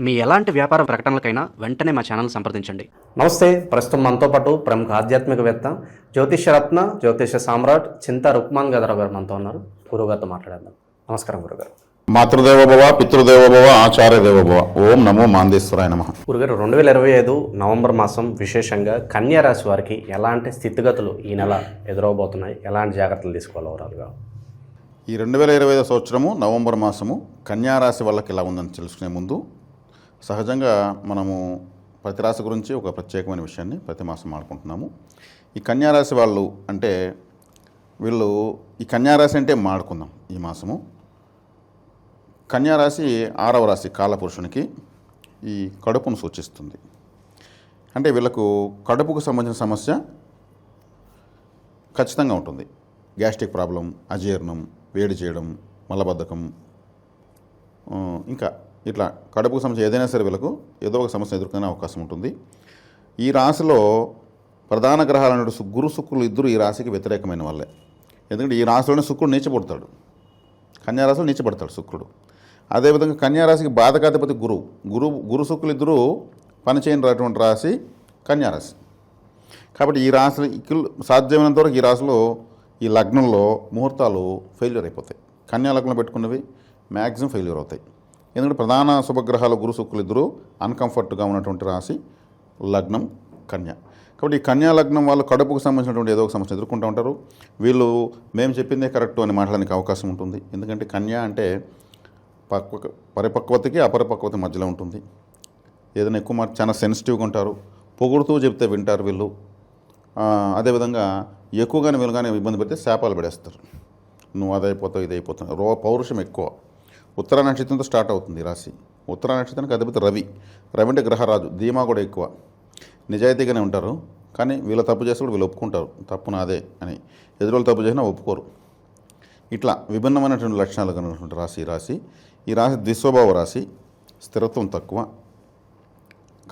మీ ఎలాంటి వ్యాపార ప్రకటనలకైనా వెంటనే మా ఛానల్ సంప్రదించండి. నమస్తే. ప్రస్తుతం మనతో పాటు ప్రముఖ ఆధ్యాత్మికవేత్త, జ్యోతిషరత్న, జ్యోతిష సామ్రాట్ చింతా రుక్మాన్ గదరావు గారు మనతో ఉన్నారు. గురువుగారితో మాట్లాడేద్దాం. నమస్కారం గురుగారు. మాతృదేవోభవ, పితృదేవోభవ, ఆచార్యదేవోభవ. ఓం నమో మాందేశ్వరాయ నమః. గురుగారు, 2025 నవంబర్ మాసం విశేషంగా కన్యా రాశి వారికి ఎలాంటి స్థితిగతులు ఈ నెల ఎదురవబోతున్నాయి, ఎలాంటి జాగ్రత్తలు తీసుకోవాలి? ఈ 2025 సంవత్సరము నవంబర్ మాసము కన్యారాశి వాళ్ళకి ఎలా ఉందని తెలుసుకునే ముందు సహజంగా మనము ప్రతి రాశి గురించి ఒక ప్రత్యేకమైన విషయాన్ని ప్రతి మాసం మాట్లాడుకుంటున్నాము. ఈ కన్యారాశి వాళ్ళు అంటే ఈ కన్యారాశి అంటే మాట్లాడుకుందాం. ఈ మాసము కన్యారాశి 6వ రాశి కాలపురుషునికి ఈ కడుపును సూచిస్తుంది. అంటే వీళ్ళకు కడుపుకు సంబంధించిన సమస్య ఖచ్చితంగా ఉంటుంది. గ్యాస్ట్రిక్ ప్రాబ్లం, అజీర్ణం, వేడి చేయడం, మలబద్ధకం, ఇంకా ఇట్లా కడుపుకు సంబంధించి ఏదైనా సరే వీళ్ళకు ఏదో ఒక సమస్య ఎదుర్కొనే అవకాశం ఉంటుంది. ఈ రాశిలో ప్రధాన గ్రహాలు గురు శుక్రులు ఇద్దరు ఈ రాశికి వ్యతిరేకమైన వాళ్ళే. ఎందుకంటే ఈ రాశిలోనే శుక్రుడు నీచపడతాడు, కన్యారాశిలో నీచపడతాడు శుక్రుడు. అదేవిధంగా కన్యారాశికి బాధకాధిపతి గురు శుక్రులు ఇద్దరు పనిచేయనటువంటి రాశి కన్యారాశి. కాబట్టి ఈ రాశి సాధ్యమైనంత వరకు ఈ రాశిలో ఈ లగ్నంలో ముహూర్తాలు ఫెయిల్యూర్ అయిపోతాయి. కన్యా లగ్నం పెట్టుకున్నవి మ్యాక్సిమం ఫెయిల్యూర్ అవుతాయి. ఎందుకంటే ప్రధాన శుభగ్రహాలు గురు శుక్రులు ఇద్దరు అన్కంఫర్ట్గా ఉన్నటువంటి రాశి లగ్నం కన్య. కాబట్టి ఈ కన్యా లగ్నం వాళ్ళు కడుపుకు సంబంధించినటువంటి ఏదో ఒక సమస్య ఎదుర్కొంటూ ఉంటారు. వీళ్ళు మేము చెప్పిందే కరెక్ట్ అని మాట్లాడడానికి అవకాశం ఉంటుంది. ఎందుకంటే కన్య అంటే పరిపక్వతకి అపరిపక్వత మధ్యలో ఉంటుంది. ఏదైనా ఎక్కువ చాలా సెన్సిటివ్గా ఉంటారు. పొగుడుతూ చెప్తే వింటారు వీళ్ళు. అదేవిధంగా ఎక్కువగానే వీళ్ళు కానీ ఇబ్బంది పెడితే శాపాలు పడేస్తారు. నువ్వు అదైపోతావు ఇదైపోతావు. పౌరుషం ఎక్కువ. ఉత్తర నక్షత్రంతో స్టార్ట్ అవుతుంది ఈ రాశి. ఉత్తర నక్షత్రానికి అధిపతి రవి. రవి అంటే గ్రహరాజు. ధీమా కూడా ఎక్కువ. నిజాయితీగానే ఉంటారు. కానీ వీళ్ళ తప్పు చేస్తే కూడా వీళ్ళు ఒప్పుకుంటారు, తప్పు నాదే అని. ఎదురోళ్ళు తప్పు చేసినా ఒప్పుకోరు. ఇట్లా విభిన్నమైనటువంటి లక్షణాలు కలిగినటువంటి రాశి ఈ రాశి. ఈ రాశి ద్విస్వభావ రాశి. స్థిరత్వం తక్కువ.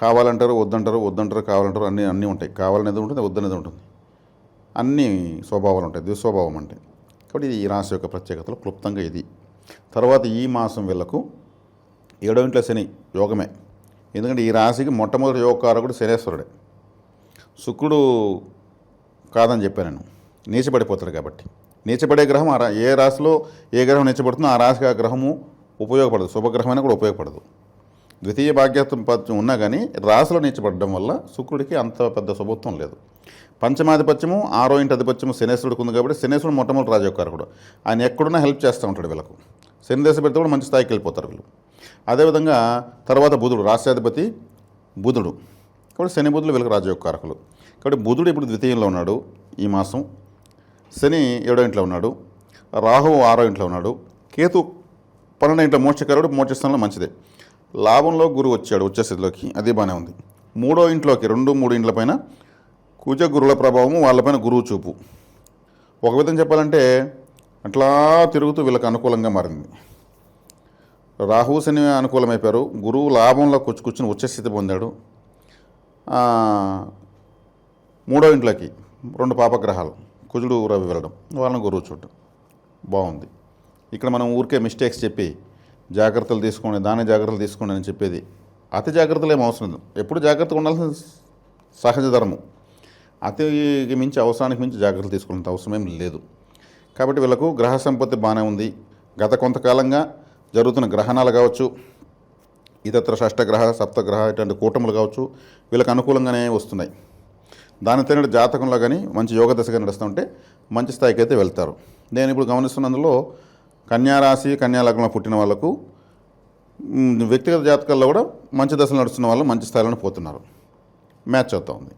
కావాలంటారు, వద్దంటారు, కావాలంటారు, అన్నీ ఉంటాయి. కావాలనేది ఉంటుంది, వద్దనేది ఉంటుంది. అన్ని స్వభావాలు ఉంటాయి ద్విస్వభావం అంటే. కాబట్టి ఈ రాశి యొక్క ప్రత్యేకతలు క్లుప్తంగా ఇది. తర్వాత ఈ మాసం వీళ్ళకు 7వ ఇంట్లో శని యోగమే. ఎందుకంటే ఈ రాశికి మొట్టమొదటి యోగకారకుడు శనేశ్వరుడే. శుక్రుడు కాదని చెప్పాను నేను, నీచపడిపోతాడు. కాబట్టి నీచపడే గ్రహం ఏ రాశిలో ఏ గ్రహం నీచపడుతుందో ఆ రాశికి ఆ గ్రహము ఉపయోగపడదు. శుభగ్రహమైనా కూడా ఉపయోగపడదు. ద్వితీయ భాగ్యాధిపత్యం ఉన్నా కానీ రాశిలో నీచపడడం వల్ల శుక్రుడికి అంత పెద్ద శుభత్వం లేదు. పంచమాధిపత్యము 6వ ఇంటి అధిపత్యము శనేశ్వరుడికి ఉంది. కాబట్టి శనేశ్వరుడు మొట్టమొదటి రాజయోగకారకుడు. ఆయన ఎక్కడున్నా హెల్ప్ చేస్తూ ఉంటాడు వీళ్ళకు. శని దశ పెడితే కూడా మంచి స్థాయికి వెళ్ళిపోతారు వీళ్ళు. అదేవిధంగా తర్వాత బుధుడు, రాష్ట్రాధిపతి బుధుడు. కాబట్టి శని బుధులు వీళ్ళకి రాజయోగకారకులు. కాబట్టి బుధుడు ఇప్పుడు ద్వితీయంలో ఉన్నాడు ఈ మాసం. శని 7వ ఇంట్లో ఉన్నాడు. రాహువు 6వ ఇంట్లో ఉన్నాడు. కేతు 12వ ఇంట్లో మోక్షకారుడు, మోక్షస్థానంలో మంచిదే. లాభంలో గురువు వచ్చాడు ఉచ్చస్థితిలోకి, అది బాగానే ఉంది. 3వ ఇంట్లోకి 2, 3 ఇంట్ల పైన కుజ గురుల ప్రభావము, వాళ్ళపైన గురువు చూపు. ఒక విధంగా చెప్పాలంటే అట్లా తిరుగుతూ వీళ్ళకి అనుకూలంగా మారింది. రాహు శని అనుకూలమైపోయారు. గురువు లాభంలో కూర్చుని ఉచ్చస్థితి పొందాడు. 3వ ఇంట్లోకి 2 పాపగ్రహాలు కుజుడు రవి వెళ్ళడం, వాళ్ళని గురువు చూడడం బాగుంది. ఇక్కడ మనం ఊరికే మిస్టేక్స్ చెప్పి జాగ్రత్తలు తీసుకోండి, దాని జాగ్రత్తలు తీసుకోండి అని చెప్పేది అతి జాగ్రత్తలు ఏం అవసరం లేదు. ఎప్పుడు జాగ్రత్తగా ఉండాల్సిన సహజ ధర్మం. అతికి మించి అవసరానికి మించి జాగ్రత్తలు తీసుకునేంత అవసరం ఏం లేదు. కాబట్టి వీళ్ళకు గ్రహ సంపత్తి బాగానే ఉంది. గత కొంతకాలంగా జరుగుతున్న గ్రహణాలు కావచ్చు, ఇతర షష్టగ్రహ, సప్తగ్రహ ఇటువంటి కూటములు కావచ్చు, వీళ్ళకి అనుకూలంగానే వస్తున్నాయి. దాని తగిన జాతకంలో కానీ మంచి యోగ దశగా నడుస్తుంటే మంచి స్థాయికి అయితే వెళ్తారు. నేను ఇప్పుడు గమనిస్తున్నందులో కన్యారాశి, కన్యాలగ్నంలో పుట్టిన వాళ్ళకు వ్యక్తిగత జాతకాల్లో కూడా మంచి దశలు నడుస్తున్న వాళ్ళు మంచి స్థాయిలో పోతున్నారు. మ్యాచ్ అవుతూ ఉంది.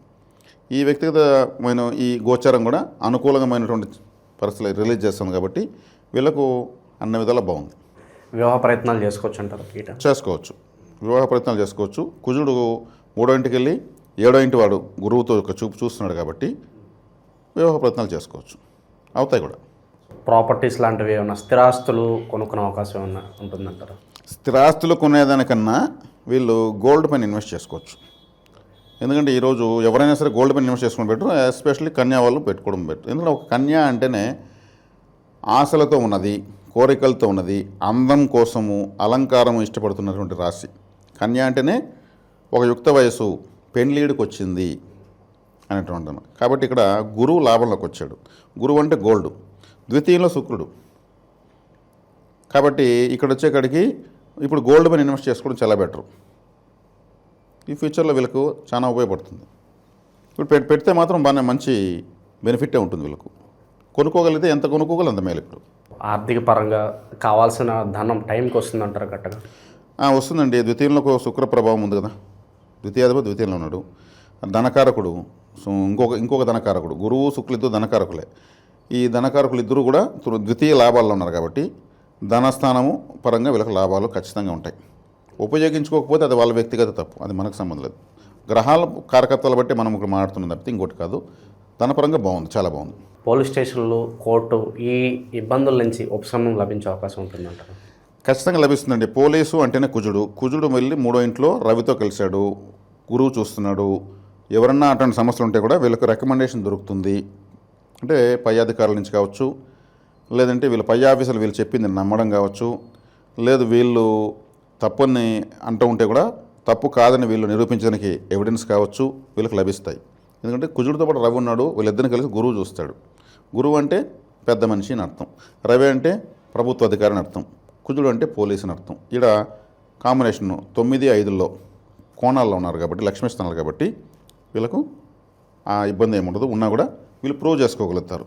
ఈ వ్యక్తిగతమైన ఈ గోచారం కూడా అనుకూలమైనటువంటి పరిస్థితులు రిలీజ్ చేస్తుంది. కాబట్టి వీళ్ళకు అన్ని విధాలా బాగుంది. వివాహ ప్రయత్నాలు చేసుకోవచ్చు అంటారు? చేసుకోవచ్చు, వివాహ ప్రయత్నాలు చేసుకోవచ్చు. కుజుడు 3వ ఇంటికి వెళ్ళి 7వ ఇంటి వాడు గురువుతో ఒక చూపు చూస్తున్నాడు. కాబట్టి వివాహ ప్రయత్నాలు చేసుకోవచ్చు, అవుతాయి కూడా. ప్రాపర్టీస్ లాంటివి ఏమన్నా, స్థిరాస్తులు కొనుక్కునే అవకాశం ఏమన్నా ఉంటుందంటారా? స్థిరాస్తులు కొనేదానికన్నా వీళ్ళు గోల్డ్ పైన ఇన్వెస్ట్ చేసుకోవచ్చు. ఎందుకంటే ఈరోజు ఎవరైనా సరే గోల్డ్ పైన ఇన్వెస్ట్ చేసుకుని బెటర్. ఎస్పెషల్లీ కన్యా వాళ్ళు పెట్టుకోవడం బెటర్. ఎందుకంటే ఒక కన్యా అంటేనే ఆశలతో ఉన్నది, కోరికలతో ఉన్నది, అందం కోసము అలంకారం ఇష్టపడుతున్నటువంటి రాశి. కన్య అంటేనే ఒక యుక్త వయసు, పెండ్లీడికి వచ్చింది అనేటువంటి. కాబట్టి ఇక్కడ గురువు లాభంలోకి వచ్చాడు. గురువు అంటే గోల్డ్, ద్వితీయంలో శుక్రుడు. కాబట్టి ఇక్కడ వచ్చేకాడికి ఇప్పుడు గోల్డ్ మీద ఇన్వెస్ట్ చేసుకోవడం చాలా బెటర్. ఈ ఫ్యూచర్లో వీళ్ళకు చాలా ఉపయోగపడుతుంది. ఇప్పుడు పెడితే మాత్రం బాగానే మంచి బెనిఫిటే ఉంటుంది వీళ్ళకు. కొనుక్కోగలిగితే ఎంత కొనుక్కోగలరు అంత మేలు. ఇప్పుడు ఆర్థిక పరంగా కావాల్సిన ధనం టైంకి వస్తుందంటారు కరెక్ట్గా? వస్తుందండి. ద్వితీయంలో ఒక శుక్ర ప్రభావం ఉంది కదా, ద్వితీయాధిపతి ద్వితీయంలో ఉన్నాడు. ధనకారకుడు, ఇంకొక ధనకారకుడు, గురువు శుక్రులు ఇద్దరు ధనకారకులే. ఈ ధనకారకులు ఇద్దరు కూడా ద్వితీయ లాభాల్లో ఉన్నారు కాబట్టి ధనస్థానము పరంగా వీళ్ళకి లాభాలు ఖచ్చితంగా ఉంటాయి. ఉపయోగించుకోకపోతే అది వాళ్ళ వ్యక్తిగత తప్పు, అది మనకు సంబంధం లేదు. గ్రహాల కారకత్వాలు బట్టి మనం ఇక్కడ మాట్లాడుతున్నాం తప్పితే ఇంకోటి కాదు. ధనపరంగా బాగుంది, చాలా బాగుంది. పోలీస్ స్టేషన్లు, కోర్టు ఈ ఇబ్బందుల నుంచి ఉపశమనం లభించే అవకాశం ఉంటుందంటారు? ఖచ్చితంగా లభిస్తుందండి. పోలీసు అంటేనే కుజుడు వెళ్ళి 3వ ఇంట్లో రవితో కలిశాడు, గురువు చూస్తున్నాడు. ఎవరన్నా అటువంటి సమస్యలు ఉంటే కూడా వీళ్ళకి రికమెండేషన్ దొరుకుతుంది. అంటే పై అధికారుల నుంచి కావచ్చు, లేదంటే వీళ్ళ పై ఆఫీసులు వీళ్ళు చెప్పింది నమ్మడం కావచ్చు, లేదు వీళ్ళు తప్పుని అంటూ ఉంటే కూడా తప్పు కాదని వీళ్ళు నిరూపించడానికి ఎవిడెన్స్ కావచ్చు వీళ్ళకి లభిస్తాయి. ఎందుకంటే కుజుడితో పాటు రవి ఉన్నాడు, వీళ్ళిద్దరిని కలిసి గురువు చూస్తాడు. గురువు అంటే పెద్ద మనిషి అని అర్థం, రవి అంటే ప్రభుత్వ అధికారి అని అర్థం, కుజుడు అంటే పోలీసు అని అర్థం. ఇక్కడ కాంబినేషన్ 9, 5లో కోణాల్లో ఉన్నారు కాబట్టి, లక్ష్మీ స్థానాలు కాబట్టి వీళ్ళకు ఆ ఇబ్బంది ఏముండదు. ఉన్నా కూడా వీళ్ళు ప్రూవ్ చేసుకోగలుగుతారు,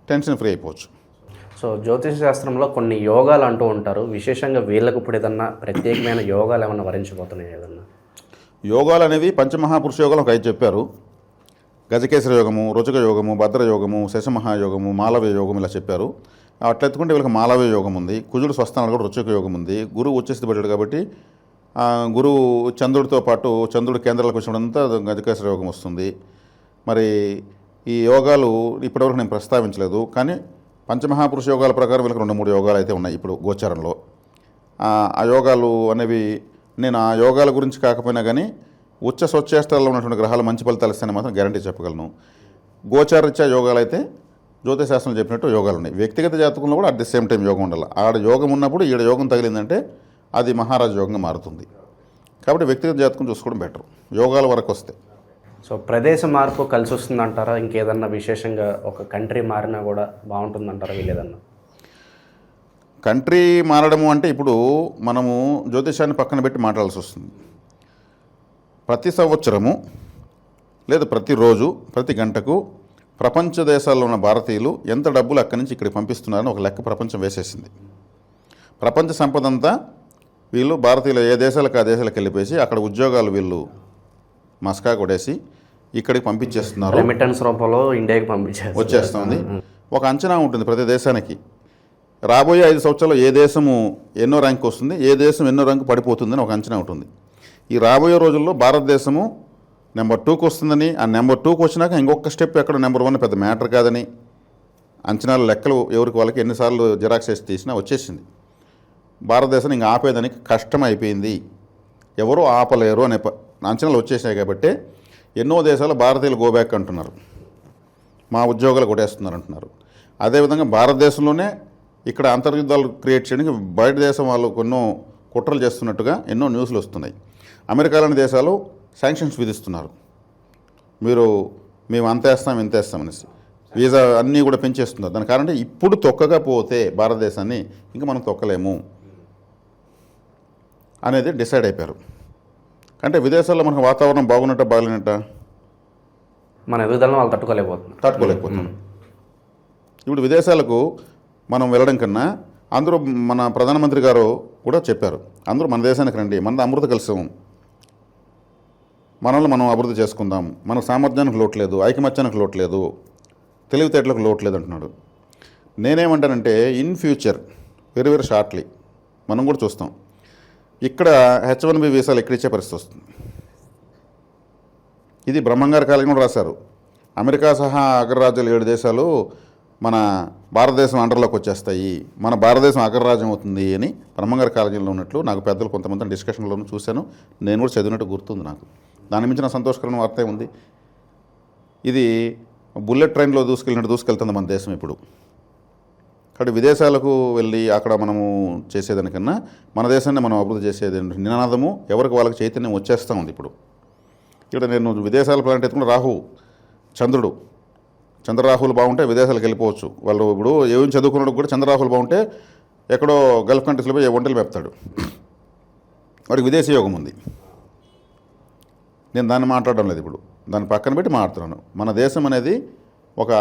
టెన్షన్ ఫ్రీ అయిపోవచ్చు. సో జ్యోతిష శాస్త్రంలో కొన్ని యోగాలు అంటూ ఉంటారు. విశేషంగా వీళ్ళకు ఇప్పుడు ఏదన్నా ప్రత్యేకమైన యోగాలు ఏమన్నా వరించబోతున్నాయి? ఏదన్నా యోగాలు అనేవి పంచమహాపురుష యోగాలు ఒక 5 చెప్పారు. గజకేశ్వర యోగము, రుచక యోగము, భద్ర యోగము, శశమహాయోగము, మాలవ్య యోగం ఇలా చెప్పారు. అట్లా ఎత్తుకుంటే వీళ్ళకి మాలవ్య యోగం ఉంది. కుజుడు స్వస్థానాలు కూడా రుచక యోగం ఉంది. గురువు ఉచ్చస్థితి పడ్డాడు కాబట్టి గురువు చంద్రుడితో పాటు చంద్రుడి కేంద్రాలకు వచ్చినంతా గజకేశ్వర యోగం వస్తుంది. మరి ఈ యోగాలు ఇప్పటివరకు నేను ప్రస్తావించలేదు, కానీ పంచమహాపురుష యోగాల ప్రకారం వీళ్ళకి 2-3 యోగాలు అయితే ఉన్నాయి ఇప్పుడు గోచారంలో. ఆ యోగాలు అనేవి నేను ఆ యోగాల గురించి కాకపోయినా కానీ ఉచ్చ స్వచ్ఛేష్టాల్లో ఉన్నటువంటి గ్రహాలు మంచి ఫలితాలు ఇస్తాయని మాత్రం గ్యారంటీ చెప్పగలను. గోచారరీత్యా యోగాలు అయితే జ్యోతిశాస్త్రంలో చెప్పినట్టు యోగాలు ఉన్నాయి. వ్యక్తిగత జాతకంలో కూడా అట్ ది సేమ్ టైం యోగం ఉండాలి. ఆడ యోగం ఉన్నప్పుడు ఈడ యోగం తగిలిందంటే అది మహారాజ యోగంగా మారుతుంది. కాబట్టి వ్యక్తిగత జాతకం చూసుకోవడం బెటర్ యోగాల వరకు వస్తే. సో ప్రదేశ మార్పు కలిసి వస్తుందంటారా? ఇంకేదన్నా విశేషంగా ఒక కంట్రీ మారినా కూడా బాగుంటుందంటారా వీళ్ళేదన్నా? కంట్రీ మారడము అంటే ఇప్పుడు మనము జ్యోతిషాన్ని పక్కన పెట్టి మాట్లాడాల్సి వస్తుంది. ప్రతి సంవత్సరము లేదా ప్రతిరోజు ప్రతి గంటకు ప్రపంచ దేశాల్లో ఉన్న భారతీయులు ఎంత డబ్బులు అక్కడి నుంచి ఇక్కడికి పంపిస్తున్నారని ఒక లెక్క ప్రపంచం వేసేసింది. ప్రపంచ సంపద అంతా వీళ్ళు భారతీయులు ఏ దేశాలకు ఆ దేశాలకు వెళ్ళిపోయి అక్కడ ఉద్యోగాలు వీళ్ళు మస్కా కొడేసి ఇక్కడికి పంపించేస్తున్నారు. రెమిటెన్స్ రూపంలో ఇండియాకి వచ్చేస్తుంది. ఒక అంచనా ఉంటుంది ప్రతి దేశానికి. రాబోయే 5 సంవత్సరాల్లో ఏ దేశము ఎన్నో ర్యాంక్ వస్తుంది, ఏ దేశం ఎన్నో ర్యాంకు పడిపోతుందని ఒక అంచనా ఉంటుంది. ఈ రాబోయే రోజుల్లో భారతదేశము నెంబర్ 2కి వస్తుందని, ఆ నెంబర్ 2కి వచ్చినాక ఇంకొక స్టెప్ ఎక్కడ నెంబర్ 1 పెద్ద మ్యాటర్ కాదని అంచనాలు లెక్కలు ఎవరికి వాళ్ళకి ఎన్నిసార్లు జిరాక్స్ వేసి తీసినా వచ్చేసింది. భారతదేశాన్ని ఇంకా ఆపేదానికి కష్టం అయిపోయింది, ఎవరూ ఆపలేరు అనే అంచనాలు వచ్చేసాయి. కాబట్టి ఎన్నో దేశాలు భారతీయులు గోబ్యాక్ అంటున్నారు, మా ఉద్యోగాలు కొట్టేస్తున్నారు అంటున్నారు. అదేవిధంగా భారతదేశంలోనే ఇక్కడ అంతర్యుద్ధాలు క్రియేట్ చేయడానికి బయట దేశం వాళ్ళు ఎన్నో కుట్రలు చేస్తున్నట్టుగా ఎన్నో న్యూస్లు వస్తున్నాయి. అమెరికాలోని దేశాలు శాంక్షన్స్ విధిస్తున్నారు, మేము అంతేస్తాం ఇంతేస్తాం అనేసి వీసా అన్నీ కూడా పెంచేస్తున్నారు. దాని కారణం ఇప్పుడు తొక్కకపోతే భారతదేశాన్ని ఇంకా మనం తొక్కలేము అనేది డిసైడ్ అయిపోయారు. అంటే విదేశాల్లో మనకు వాతావరణం బాగున్నట్ట బాగలేనట్ట మన ఎదుగుదలను వాళ్ళు తట్టుకోలేకపోతున్నారు. ఇప్పుడు విదేశాలకు మనం వెళ్ళడం కన్నా అందరూ మన ప్రధానమంత్రి గారు కూడా చెప్పారు, అందరూ మన దేశానికి రండి, మనది అమృత కలశం, మనల్ని మనం అభివృద్ధి చేసుకుందాం, మన సామర్థ్యానికి లోటు లేదు, ఐకమత్యానికి లోటు లేదు, తెలివితేటలకు లోటు లేదు అంటున్నాడు. నేనేమంటానంటే in future very very shortly మనం కూడా చూస్తాం, ఇక్కడ H1B వీసాలు ఎక్కడిచ్చే పరిస్థితి వస్తుంది. ఇది బ్రహ్మంగారి కాలం కూడా రాశారు. అమెరికా సహా అగ్రరాజ్యాలు 7 దేశాలు మన భారతదేశం అండర్లోకి వచ్చేస్తాయి, మన భారతదేశం అగ్రరాజ్యం అవుతుంది అని బ్రహ్మంగారి కాలేజీలో ఉన్నట్లు నాకు పెద్దలు కొంతమంది డిస్కషన్లోనూ చూశాను, నేను కూడా చదివినట్టు గుర్తుంది నాకు. దాని మించిన సంతోషకరమైన వార్త ఉంది. ఇది బుల్లెట్ ట్రైన్లో దూసుకెళ్ళినట్టు దూసుకెళ్తుంది మన దేశం ఇప్పుడు. కాబట్టి విదేశాలకు వెళ్ళి అక్కడ మనము చేసేదానికన్నా మన దేశాన్ని మనం అభివృద్ధి చేసేది నినాదము ఎవరికి వాళ్ళకి చైతన్యం వచ్చేస్తూ ఉంది ఇప్పుడు. ఇక్కడ నేను విదేశాల ప్లాంట్ ఎత్తుకున్న రాహు చంద్రుడు, చంద్రరాహులు బాగుంటే విదేశాలకు వెళ్ళిపోవచ్చు. వాళ్ళు ఇప్పుడు ఏం చదువుకున్నాడు కూడా చంద్రరాహులు బాగుంటే ఎక్కడో గల్ఫ్ కంట్రీస్లో పోయి వంటలు మేపుతాడు, వాడికి విదేశీ యోగం ఉంది. నేను దాన్ని మాట్లాడడం లేదు ఇప్పుడు, దాన్ని పక్కన పెట్టి మాట్లాడుతున్నాను. మన దేశం అనేది ఒక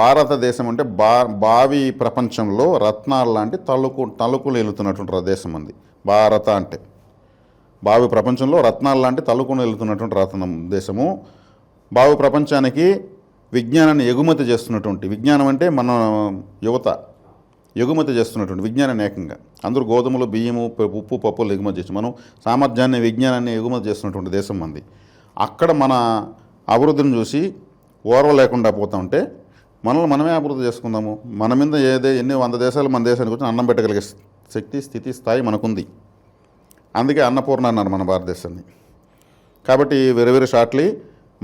భారతదేశం అంటే భావి ప్రపంచంలో రత్నాలు లాంటి తలుకులు వెళుతున్నటువంటి దేశం అంది భారత అంటే. భావి ప్రపంచంలో రత్నాలు లాంటి తలుకులు వెళుతున్నటువంటి రత్నం దేశము. భావి ప్రపంచానికి విజ్ఞానాన్ని ఎగుమతి చేస్తున్నటువంటి, విజ్ఞానం అంటే మన యువత ఎగుమతి చేస్తున్నటువంటి విజ్ఞానాన్ని ఏకంగా అందరూ గోధుమలు, బియ్యము, ఉప్పు, పప్పులు ఎగుమతి చేసి మనం సామర్థ్యాన్ని, విజ్ఞానాన్ని ఎగుమతి చేస్తున్నటువంటి దేశం మంది. అక్కడ మన అభివృద్ధిని చూసి ఓర్వ లేకుండా పోతా ఉంటే మనల్ని మనమే అభివృద్ధి చేసుకుందాము. మన మీద ఎన్ని 100 దేశాలు మన దేశానికి వచ్చి అన్నం పెట్టగలిగే శక్తి, స్థితి, స్థాయి మనకుంది. అందుకే అన్నపూర్ణ అన్నారు మన భారతదేశాన్ని. కాబట్టి వెరీ వెరీ షార్ట్లీ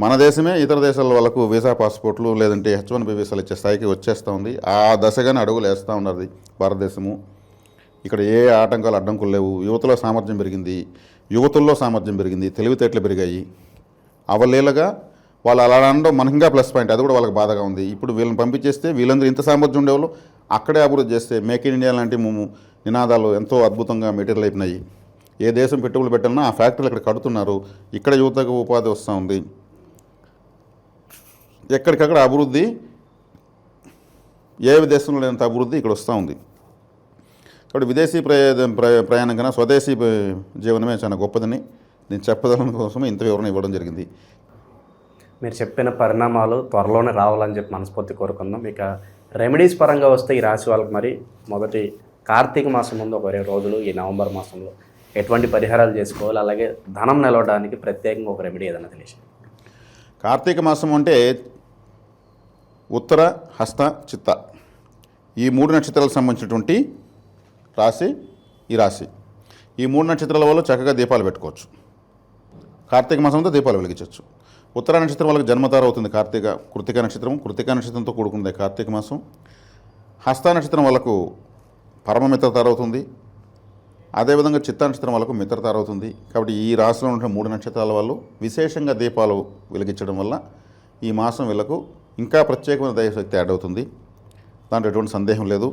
మన దేశమే ఇతర దేశాల వాళ్ళకు వీసా పాస్పోర్ట్లు లేదంటే H1B వీసాలు ఇచ్చే స్థాయికి వచ్చేస్తూ ఉంది. ఆ దశగానే అడుగులు వేస్తూ ఉన్నది భారతదేశము. ఇక్కడ ఏ ఆటంకాలు అడ్డంకులు లేవు. యువతలో సామర్థ్యం పెరిగింది, యువతుల్లో సామర్థ్యం పెరిగింది, తెలివితేటలు పెరిగాయి. అవలీలగా వాళ్ళు అలా అనడం మనకి ఇంకా ప్లస్ పాయింట్, అది కూడా వాళ్ళకి బాధగా ఉంది. ఇప్పుడు వీళ్ళని పంపించేస్తే వీళ్ళందరూ ఇంత సామర్థ్యం ఉండేవాళ్ళు అక్కడే అభివృద్ధి చేస్తే మేక్ ఇన్ ఇండియా లాంటి నినాదాలు ఎంతో అద్భుతంగా మెటీరియల్ అయిపోయినాయి. ఏ దేశం పెట్టుబడులు పెట్టాలన్నా ఆ ఫ్యాక్టరీలు ఇక్కడ కడుతున్నారు. ఇక్కడ యువతకు ఉపాధి వస్తూ ఉంది. ఎక్కడికక్కడ అభివృద్ధి, ఏ దేశంలో లేనంత అభివృద్ధి ఇక్కడ వస్తూ ఉంది. కాబట్టి విదేశీ ప్రయాణం కన్నా స్వదేశీ జీవనమే చాలా గొప్పదని నేను చెప్పదనం కోసమే ఇంత వివరణ ఇవ్వడం జరిగింది. మీరు చెప్పిన పరిణామాలు త్వరలోనే రావాలని చెప్పి మనస్ఫూర్తి కోరుకుందాం. ఇక రెమెడీస్ పరంగా వస్తే ఈ రాశి వాళ్ళకి మరి మొదటి కార్తీక మాసం ముందు ఒక 20 రోజులు ఈ నవంబర్ మాసంలో ఎటువంటి పరిహారాలు చేసుకోవాలి, అలాగే ధనం నిలవడానికి ప్రత్యేకంగా ఒక రెమెడీ ఏదైనా తెలిసి. కార్తీక మాసం అంటే ఉత్తర, హస్త, చిత్త ఈ 3 నక్షత్రాలకు సంబంధించినటువంటి రాశి ఈ రాశి. ఈ 3 నక్షత్రాల వాళ్ళు చక్కగా దీపాలు పెట్టుకోవచ్చు. కార్తీక మాసంతో దీపాలు వెలిగించవచ్చు. ఉత్తర నక్షత్రం వాళ్ళకి జన్మతార అవుతుంది కృతిక నక్షత్రం. కృతిక నక్షత్రంతో కూడుకుంది కార్తీక మాసం. హస్త నక్షత్రం వాళ్ళకు పరమ మిత్రతార అవుతుంది. అదేవిధంగా చిత్త నక్షత్రం వాళ్ళకు మిత్రతార అవుతుంది. కాబట్టి ఈ రాశిలో ఉన్న 3 నక్షత్రాల వాళ్ళు విశేషంగా దీపాలు వెలిగించడం వల్ల ఈ మాసం వీళ్ళకు ఇంకా ప్రత్యేకమైన దైవశక్తి యాడ్ అవుతుంది. దాంట్లో ఎటువంటి సందేహం లేదు.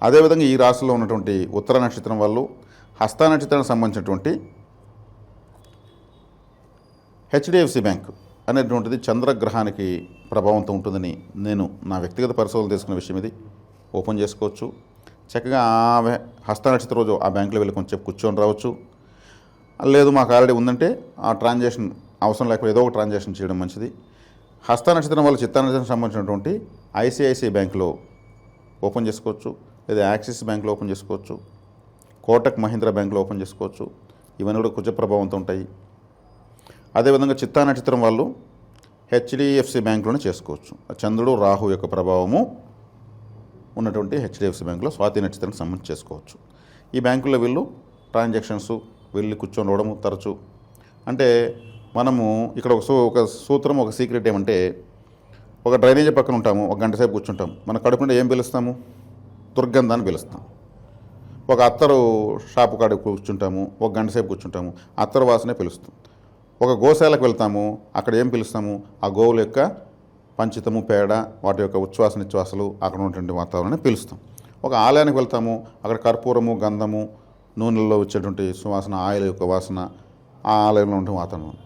అదేవిధంగా ఈ రాశిలో ఉన్నటువంటి ఉత్తర నక్షత్రం వాళ్ళు హస్త నక్షత్రానికి సంబంధించినటువంటి HDFC బ్యాంక్ అనేటువంటిది చంద్రగ్రహానికి ప్రభావంతో ఉంటుందని నేను నా వ్యక్తిగత పరిశోధన తీసుకున్న విషయం. ఇది ఓపెన్ చేసుకోవచ్చు. చక్కగా హస్త నక్షత్రం రోజు ఆ బ్యాంకులో వెళ్ళి కొంచెం కూర్చొని రావచ్చు. లేదు మాకు ఆల్రెడీ ఉందంటే ఆ ట్రాన్సాక్షన్ అవసరం లేకపోతే ఏదో ఒక ట్రాన్సాక్షన్ చేయడం మంచిది. హస్త నక్షత్రం వల్ల చిత్త నక్షత్రం సంబంధించినటువంటి ICICI బ్యాంకులో ఓపెన్ చేసుకోవచ్చు, లేదా యాక్సిస్ బ్యాంకులో ఓపెన్ చేసుకోవచ్చు, కోటక్ మహీంద్రా బ్యాంకులో ఓపెన్ చేసుకోవచ్చు. ఇవన్నీ కూడా కుజ ప్రభావంతో ఉంటాయి. అదేవిధంగా చిత్తా నక్షత్రం వాళ్ళు HDFC బ్యాంకులోనే చేసుకోవచ్చు. చంద్రుడు రాహు యొక్క ప్రభావము ఉన్నటువంటి HDFC బ్యాంకులో స్వాతి నక్షత్రానికి సంబంధించి చేసుకోవచ్చు. ఈ బ్యాంకుల్లో వీళ్ళు ట్రాన్సాక్షన్స్ వెళ్ళి కూర్చొని రావడము తరచు. అంటే మనము ఇక్కడ ఒక సూత్రం, ఒక సీక్రెట్ ఏమంటే, ఒక డ్రైనేజీ పక్కన ఉంటాము, ఒక గంట సేపు కూర్చుంటాం. మన కడుపు నుండి ఏం పిలుస్తాము? దుర్గంధాన్ని పిలుస్తాం. ఒక అత్తరు షాపు కాడ కూర్చుంటాము, ఒక గంట సేపు కూర్చుంటాము, అత్తరు వాసనే పిలుస్తాం. ఒక గోశాలకు వెళ్తాము, అక్కడ ఏం పిలుస్తాము? ఆ గోవుల యొక్క పంచితము, పేడ, వాటి యొక్క ఉచ్ఛ్వాస నిశ్వాసలు, అక్కడ ఉన్నటువంటి వాతావరణాన్ని పిలుస్తాం. ఒక ఆలయానికి వెళ్తాము, అక్కడ కర్పూరము, గంధము, నూనెల్లో వచ్చేటువంటి సువాసన, ఆయిల్ యొక్క వాసన, ఆ ఆలయంలో ఉండే వాతావరణం.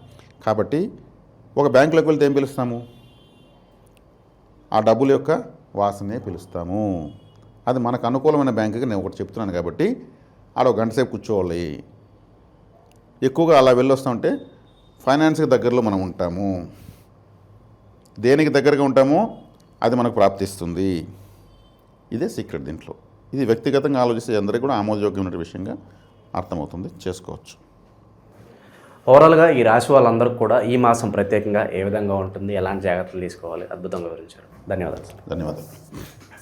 కాబట్టి ఒక బ్యాంకులోకి వెళ్తే ఏం పిలుస్తాము? ఆ డబ్బుల యొక్క వాసనే పిలుస్తాము. అది మనకు అనుకూలమైన బ్యాంకుకి నేను ఒకటి చెప్తున్నాను కాబట్టి ఆడ ఒక గంట సేపు కూర్చోవాలి. ఎక్కువగా అలా వెళ్ళొస్తామంటే ఫైనాన్స్కి దగ్గరలో మనం ఉంటాము. దేనికి దగ్గరగా ఉంటామో అది మనకు ప్రాప్తిస్తుంది. ఇదే సీక్రెట్ దీంట్లో. ఇది వ్యక్తిగతంగా ఆలోచిస్తే అందరికీ కూడా ఆమోదయోగ్యమైన విషయంగా అర్థమవుతుంది, చేసుకోవచ్చు. ఓవరాల్గా ఈ రాశి వాళ్ళందరికీ కూడా ఈ మాసం ప్రత్యేకంగా ఏ విధంగా ఉంటుంది, ఎలాంటి జాగ్రత్తలు తీసుకోవాలి, అద్భుతంగా వివరించారు. ధన్యవాదాలు సార్. ధన్యవాదాలు.